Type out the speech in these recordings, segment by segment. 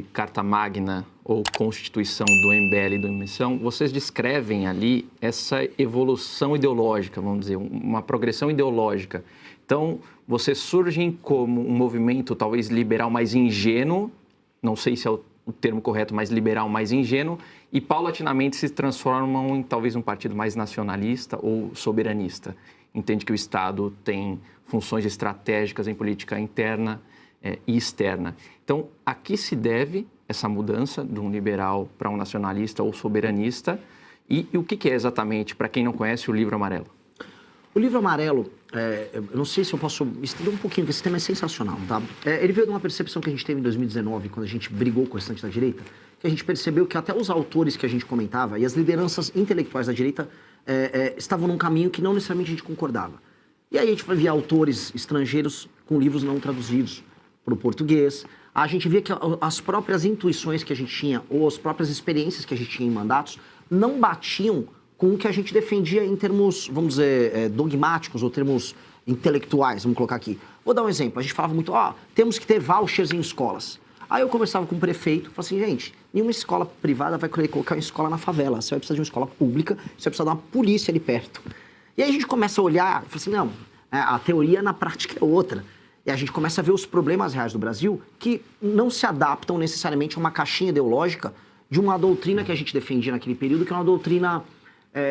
de Carta Magna ou Constituição do MBL e do Missão, vocês descrevem ali essa evolução ideológica, vamos dizer, uma progressão ideológica. Então, vocês surgem como um movimento talvez liberal mais ingênuo, não sei se é o termo correto, mas liberal mais ingênuo, e paulatinamente se transformam em talvez um partido mais nacionalista ou soberanista. Entende que o Estado tem funções estratégicas em política interna e externa. Então, a que se deve essa mudança de um liberal para um nacionalista ou soberanista? E o que é exatamente, para quem não conhece, o Livro Amarelo? O Livro Amarelo, eu não sei se eu posso estender um pouquinho, porque esse tema é sensacional, tá? Ele veio de uma percepção que a gente teve em 2019, quando a gente brigou com o restante da direita, que a gente percebeu que até os autores que a gente comentava e as lideranças intelectuais da direita estavam num caminho que não necessariamente a gente concordava. E aí a gente via autores estrangeiros com livros não traduzidos para o português. A gente via que as próprias intuições que a gente tinha, ou as próprias experiências que a gente tinha em mandatos, não batiam com o que a gente defendia em termos, vamos dizer, dogmáticos ou termos intelectuais, vamos colocar aqui. Vou dar um exemplo. A gente falava muito, temos que ter vouchers em escolas. Aí eu conversava com o prefeito, falava assim, gente, nenhuma escola privada vai querer colocar uma escola na favela. Você vai precisar de uma escola pública, você vai precisar de uma polícia ali perto. E aí a gente começa a olhar e fala assim, não, a teoria na prática é outra. E a gente começa a ver os problemas reais do Brasil que não se adaptam necessariamente a uma caixinha ideológica de uma doutrina que a gente defendia naquele período, que é uma doutrina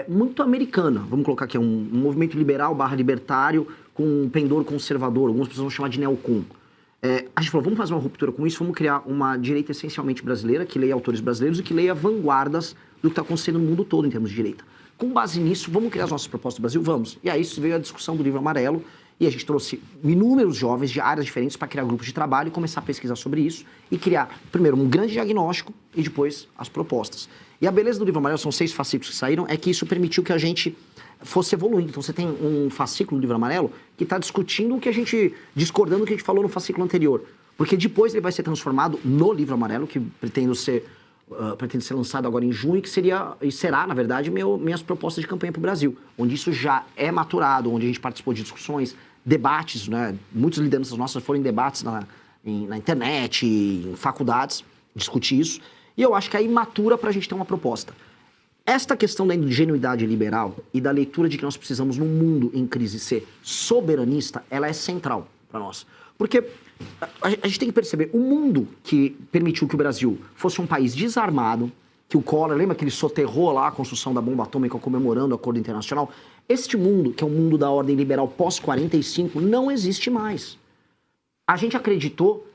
muito americana. Vamos colocar aqui, um movimento liberal / libertário com um pendor conservador, algumas pessoas vão chamar de neocon. A gente falou, vamos fazer uma ruptura com isso, vamos criar uma direita essencialmente brasileira, que leia autores brasileiros e que leia vanguardas do que está acontecendo no mundo todo em termos de direita. Com base nisso, vamos criar as nossas propostas do Brasil? Vamos. E aí veio a discussão do Livro Amarelo, e a gente trouxe inúmeros jovens de áreas diferentes para criar grupos de trabalho e começar a pesquisar sobre isso e criar, primeiro, um grande diagnóstico e depois as propostas. E a beleza do Livro Amarelo, são 6 fascículos que saíram, é que isso permitiu que a gente fosse evoluindo. Então você tem um fascículo do Livro Amarelo que está discutindo o que a gente, discordando do que a gente falou no fascículo anterior. Porque depois ele vai ser transformado no Livro Amarelo, que pretende ser lançado agora em junho, que será, na verdade, minhas propostas de campanha para o Brasil, onde isso já é maturado, onde a gente participou de discussões, debates, né? Muitas lideranças nossas foram em debates na internet, em faculdades, discutir isso, e eu acho que aí matura para a gente ter uma proposta. Esta questão da ingenuidade liberal e da leitura de que nós precisamos, num mundo em crise, ser soberanista, ela é central para nós. Porque a gente tem que perceber, o mundo que permitiu que o Brasil fosse um país desarmado, que o Collor, lembra que ele soterrou lá a construção da bomba atômica comemorando o acordo internacional? Este mundo, que é o mundo da ordem liberal pós-45, não existe mais. A gente acreditou,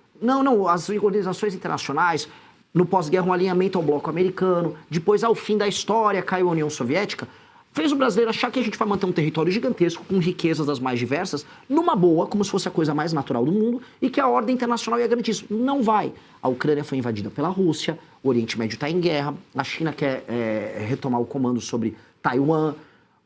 as organizações internacionais, no pós-guerra um alinhamento ao bloco americano, depois ao fim da história caiu a União Soviética, fez o brasileiro achar que a gente vai manter um território gigantesco, com riquezas das mais diversas, numa boa, como se fosse a coisa mais natural do mundo, e que a ordem internacional ia garantir isso. Não vai. A Ucrânia foi invadida pela Rússia, o Oriente Médio está em guerra, a China quer retomar o comando sobre Taiwan,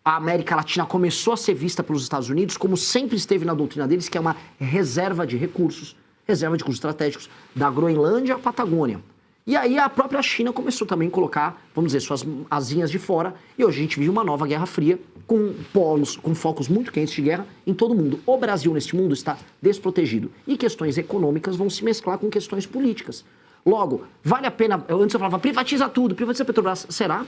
a América Latina começou a ser vista pelos Estados Unidos, como sempre esteve na doutrina deles, que é uma reserva de recursos estratégicos, da Groenlândia à Patagônia. E aí a própria China começou também a colocar, vamos dizer, suas asinhas de fora, e hoje a gente vive uma nova Guerra Fria, com polos, com focos muito quentes de guerra em todo o mundo. O Brasil, neste mundo, está desprotegido. E questões econômicas vão se mesclar com questões políticas. Logo, vale a pena... Antes eu falava, privatiza tudo, privatiza a Petrobras. Será?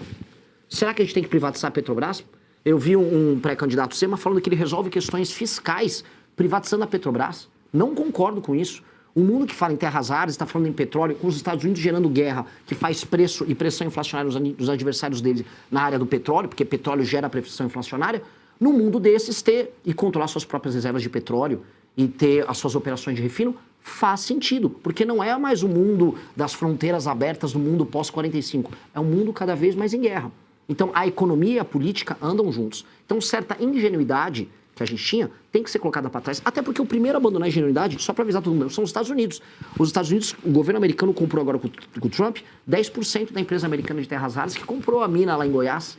Será que a gente tem que privatizar a Petrobras? Eu vi um pré-candidato Zema falando que ele resolve questões fiscais privatizando a Petrobras. Não concordo com isso. O mundo que fala em terras raras, está falando em petróleo, com os Estados Unidos gerando guerra, que faz preço e pressão inflacionária nos adversários deles na área do petróleo, porque petróleo gera pressão inflacionária, no mundo desses ter e controlar suas próprias reservas de petróleo e ter as suas operações de refino, faz sentido, porque não é mais o mundo das fronteiras abertas do mundo pós-45, é um mundo cada vez mais em guerra. Então a economia e a política andam juntos. Então certa ingenuidade que a gente tinha, tem que ser colocada para trás. Até porque o primeiro a abandonar a ingenuidade, só para avisar todo mundo, são os Estados Unidos. Os Estados Unidos, o governo americano comprou agora com o Trump 10% da empresa americana de terras raras que comprou a mina lá em Goiás.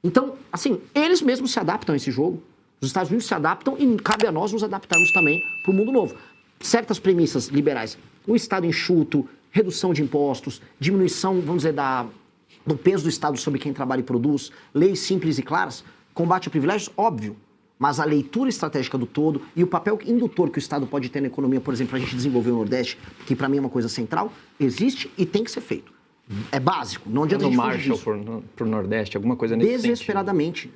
Então, assim, eles mesmos se adaptam a esse jogo. Os Estados Unidos se adaptam e cabe a nós nos adaptarmos também para o mundo novo. Certas premissas liberais, o Estado enxuto, redução de impostos, diminuição, vamos dizer, do peso do Estado sobre quem trabalha e produz, leis simples e claras, combate a privilégios, óbvio. mas a leitura estratégica do todo e o papel indutor que o Estado pode ter na economia, por exemplo, a gente desenvolver o Nordeste, que para mim é uma coisa central, existe e tem que ser feito. É básico, não adianta a gente fugir Marshall disso. para o Nordeste, alguma coisa nesse sentido. Desesperadamente.